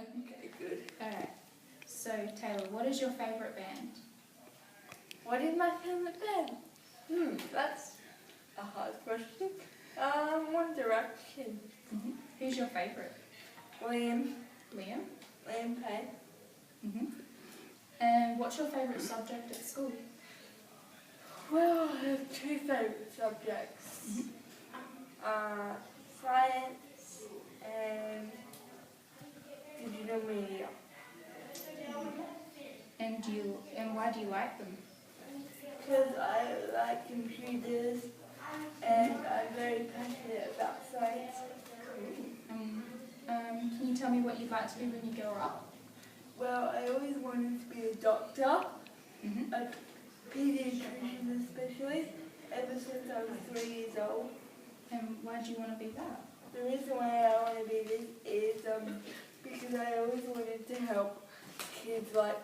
Okay, good. Alright. So, Taylor, what is your favourite band? What is my favourite band? That's a hard question. One Direction. Who's your favourite? Liam Liam? Payne. And what's your favourite subject at school? Well, I have two favourite subjects. Science and digital media. And why do you like them? Because I like computers and I'm very passionate about science. Can you tell me what you'd like to be when you grow up? Well, I always wanted to be a doctor, a pediatrician especially, ever since I was 3 years old. And why do you want to be that? The reason why I want to be this is because I always wanted to help kids like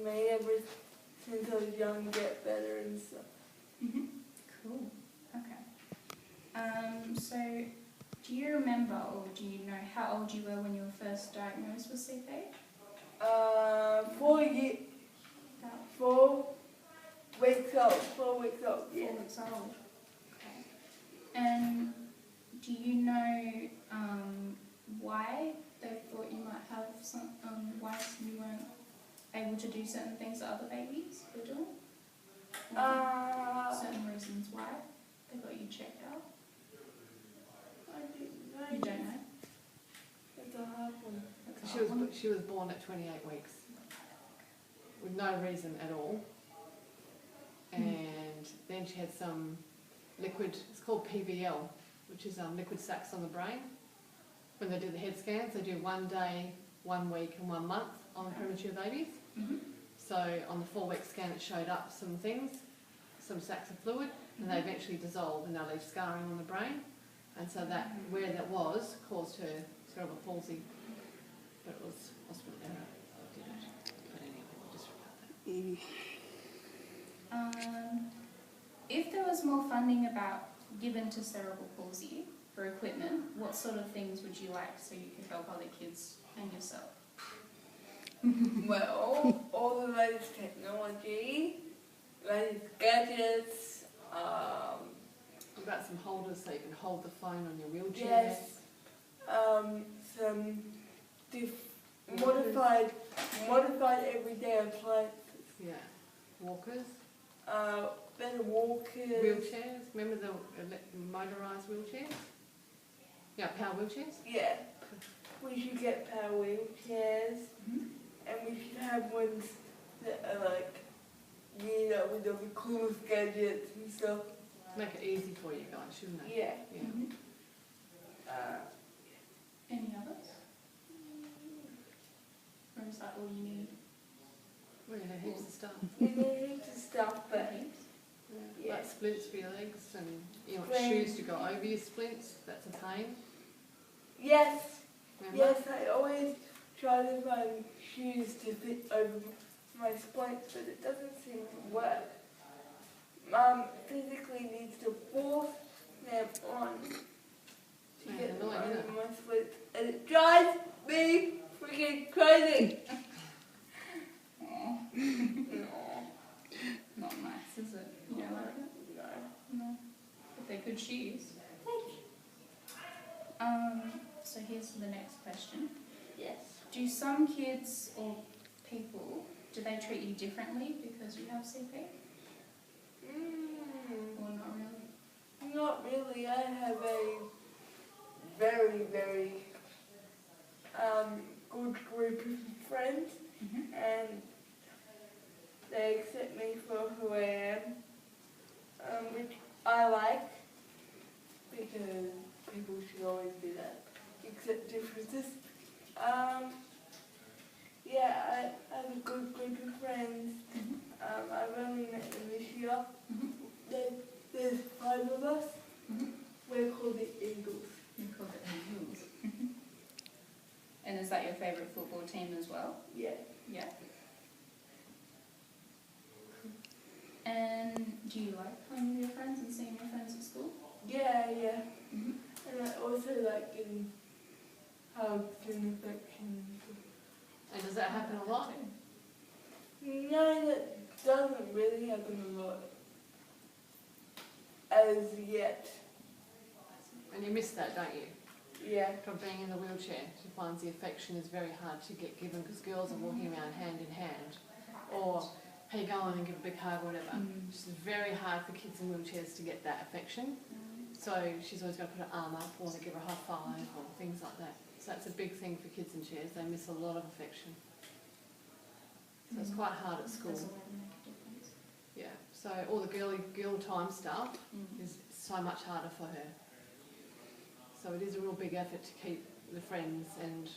me ever since I was young get better and stuff. Cool. Okay. So, do you remember or do you know how old you were when you were first diagnosed with CP? 4 weeks old. 4 weeks old. Yeah. 4 weeks old. Okay. And do you know why they thought you might have some? Why you weren't able to do certain things that other babies were doing? Certain reasons why they got you checked out. I didn't know. You don't know? That's a hard one. She was born at 28 weeks with no reason at all, and then she had some liquid, it's called PVL, which is liquid sacs on the brain. When they do the head scans, they do 1 day, 1 week and 1 month on premature babies. So on the 4-week scan it showed up some things, some sacs of fluid, and they eventually dissolve and they leave scarring on the brain. And so that, where that was, caused her cerebral palsy. But it was hospital error that did it. But anyway, we'll disregard that. If there was more funding given to cerebral palsy for equipment, what sort of things would you like so you could help other kids and yourself? Well, all the latest technology, latest gadgets, What about some holders so you can hold the phone on your wheelchair? yes, some modified everyday appliances. Yeah. Walkers. Better walkers. Wheelchairs. Remember the motorised wheelchairs? Yeah, power wheelchairs. Yeah, we should get power wheelchairs, and we should have ones that are like, with all the coolest gadgets and stuff. Make it easy for you guys, shouldn't they? Yeah. Any others? Or is that all you need? Well, you know, heaps of stuff. We need heaps of stuff, but Yeah. Like splints for your legs, and you want Splints. shoes to go over your splints. That's a pain. yes, Remember? yes, I always try to find shoes to fit over my splints, but it doesn't seem to work. Mum physically needs to force them on to Yeah, get them annoying, over isn't it? my splints, and it drives me freaking crazy. Not nice, is it? You don't like it? No. No. But they're good shoes. So here's the next question. Yes. Do some kids or people, do they treat you differently because you have CP? Or not really? Not really. I have a very, very good group of friends, and they accept me for who I am, which I like, because people should always do that, accept differences. Yeah, I have a good group of friends. I've only met them this year. There's 5 of us. We're called the Eagles. You call it Eagles. And is that your favourite football team as well? Yeah. Yeah. And do you like playing with your friends and seeing your friends at school? Yeah. And I also like getting hugs and affection. And does that happen a lot? No, that doesn't really happen a lot as yet. And you miss that, don't you? Yeah. From being in the wheelchair, she finds the affection is very hard to get given because girls are walking around hand in hand, or hey, go on and give a big hug or whatever. It's very hard for kids in wheelchairs to get that affection. So she's always got to put her arm up or to give her a high five or things like that. So that's a big thing for kids in chairs. They miss a lot of affection. So it's quite hard at school. Does already make a difference. Yeah. So all the girl time stuff is so much harder for her. So it is a real big effort to keep the friends and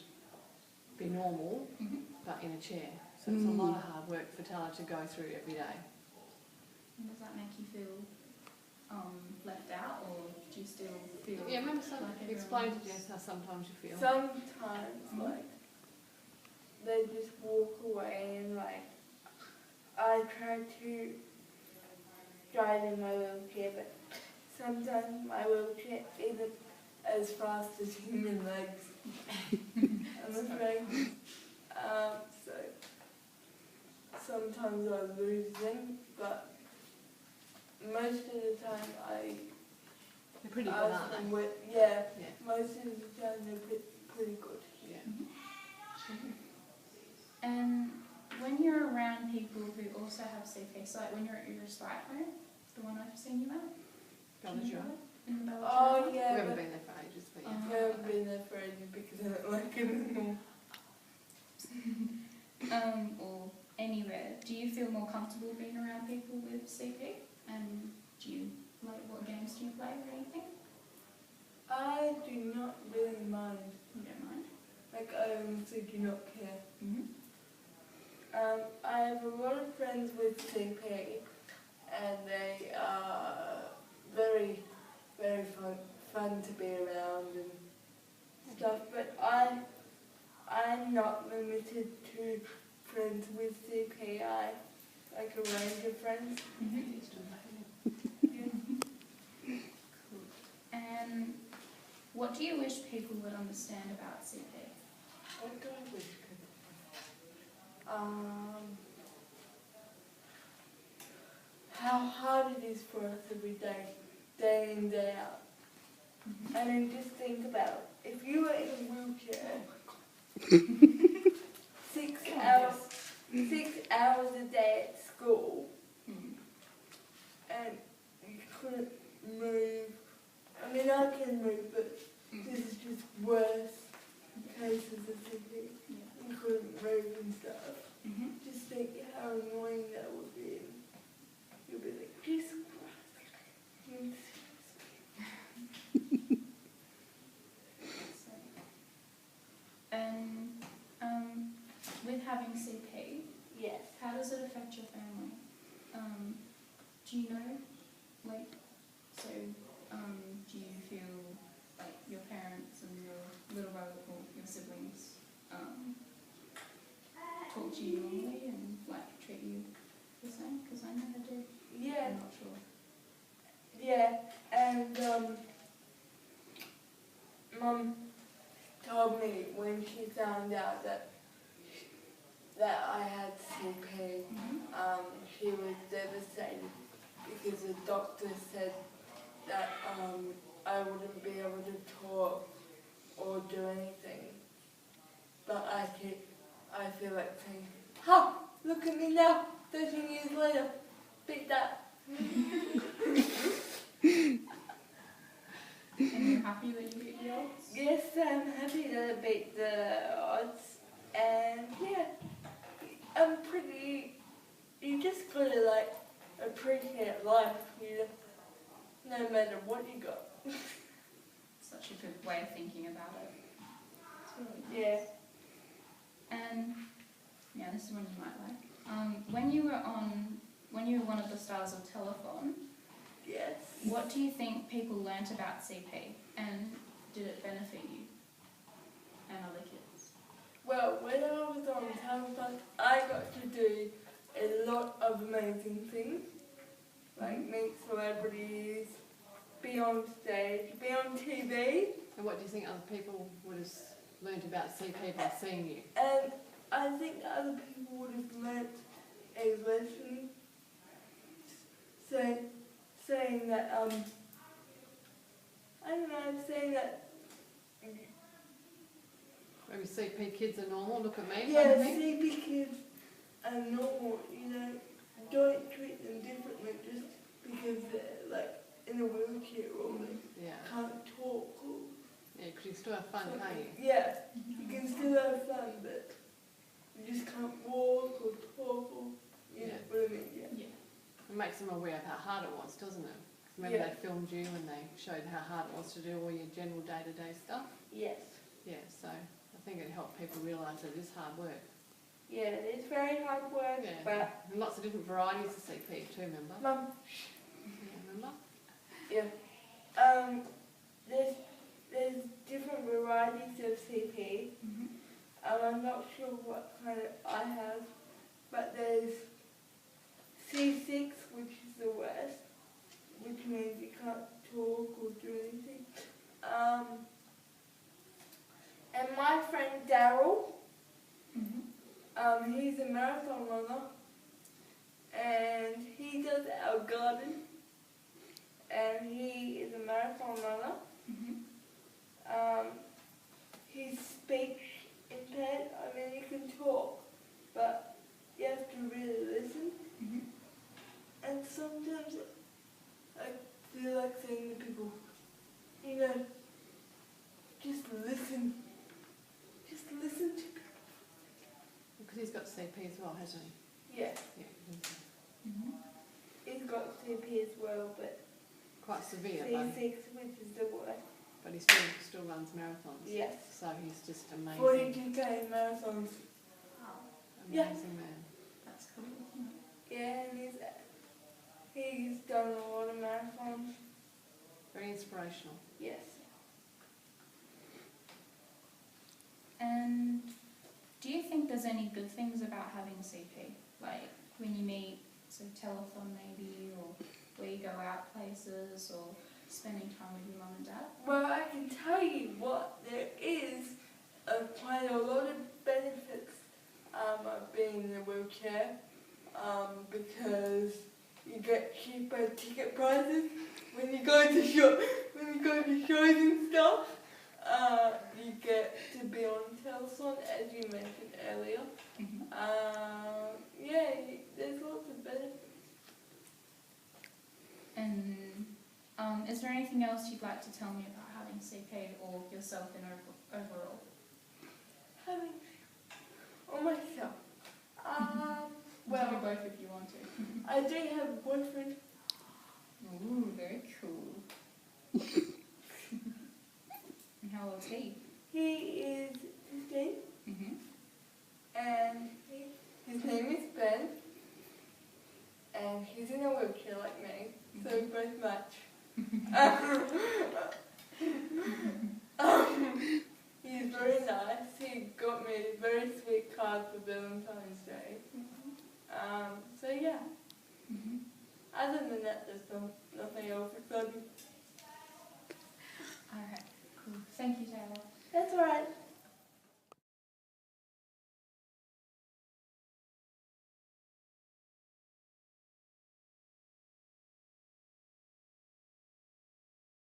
be normal, but in a chair. So it's a lot of hard work for Tayla to go through every day. And does that make you feel left out, or do you still feel? Yeah, remember like explain to Jess how sometimes you feel. Sometimes, like, they just walk away and, like, I try to drive in my wheelchair, but sometimes my wheelchair isn't as fast as human legs, I'm afraid. So sometimes I lose them, but most of the time They're pretty good, aren't they? Yeah, Yeah. most of the time they're pretty good. Yeah. And when you're around people who also have CP, so like when you're at your respite home, the one I've seen you at, Belladura. in the Belladura. Oh We yeah, haven't but been there for ages, but yeah. I haven't been there for ages because I don't like it anymore. Or anywhere, do you feel more comfortable being around people with CP? And do you, like, what games do you play or anything? I do not really mind. You don't mind? Like, I honestly do not care. Mm-hmm. I have a lot of friends with CP, and they are very, very fun to be around and stuff. But I'm not limited to friends with CP. I like a range of friends. And what do you wish people would understand about CP? What do I wish? How hard it is for us every day, day in, day out. And then just think about, if you were in a wheelchair, 6 hours a day at school, and you couldn't move. I mean, I can move, but this is just worse cases of CP. You couldn't move and stuff. Just think how annoying that would be. You'll be like, Jesus Christ. And with having CP, Yes. how does it affect your family? Do you know, like, so, do you feel like your parents and your little brother or your siblings talk to you normally and, like, treat you the same? Because I know they do. Yeah. I'm not sure. Yeah, and Mum told me when she found out that I had CP, she was devastated because the doctor said that I wouldn't be able to talk or do anything. But I feel like saying, ha! Look at me now, 13 years later, beat that. And you're happy that you beat the odds? Yes, I'm happy that I beat the odds, and yeah, you just gotta like appreciate life, no matter what you got. Such a good way of thinking about it. It's really nice. Yeah. And yeah, this is one you might like. When you were one of the stars of Telethon, Yes. what do you think people learnt about CP, and did it benefit you and other kids? Well, when I was on Telethon, I got to do a lot of amazing things, like meet celebrities, be on stage, be on TV. And what do you think other people would have learned about CP by seeing you? And I think other people would have learnt a lesson saying that, I don't know, saying that, Maybe CP kids are normal, look at me. yeah, kind of thing. CP kids are normal, you know, don't treat them differently just because they're like in a wheelchair or they Yeah. can't talk or Yeah, because you still have fun, something. can't you? Yeah, you can still have fun, but you just can't walk or talk or, you know what I mean, yeah. It makes them aware of how hard it was, doesn't it? 'Cause remember Yeah. they filmed you and they showed how hard it was to do all your general day-to-day stuff? Yes. Yeah, so I think it helped people realise that it is hard work. Yeah, it's very hard work, Yeah, but and lots of different varieties of CP too, remember? Mum, Yeah, remember? yeah, there's different varieties of CP. I'm not sure what kind of I have, but there's C6, which is the worst, which means you can't talk or do anything. And my friend Daryl, he's a marathon runner, and he does our garden, and he is a marathon runner. He's speech impaired. I mean, you can talk, but you have to really listen. And sometimes I feel like saying to people, you know, just listen. Just listen to people. Because he's got CP as well, hasn't he? Yeah, Yeah. he's got CP as well, but Quite severe, C6, which is the worst. but he still runs marathons. Yes. So he's just amazing. 42K marathons. Wow, Yeah. Amazing man. that's cool. Yeah, and he's done a lot of marathons. Very inspirational. Yes. And do you think there's any good things about having CP? Like when you meet, so telethon maybe, or where you go out places, or spending time with your mum and dad? Well, I can tell you what, there is quite a lot of benefits of being in a wheelchair, because you get cheaper ticket prices when you go to shows and stuff. You get to be on telethon, as you mentioned earlier. Yeah, there's lots of benefits. And is there anything else you'd like to tell me about having CP or yourself in overall? Having on myself. You can do Well, both if you want to. I do have a boyfriend. Ooh, very cool. And how old is he? He is 15, and his name is Ben, and he's in a wheelchair like me, so we both match. He's very nice. He got me a very sweet card for Valentine's Day. So yeah. Other than that, there's nothing else exciting.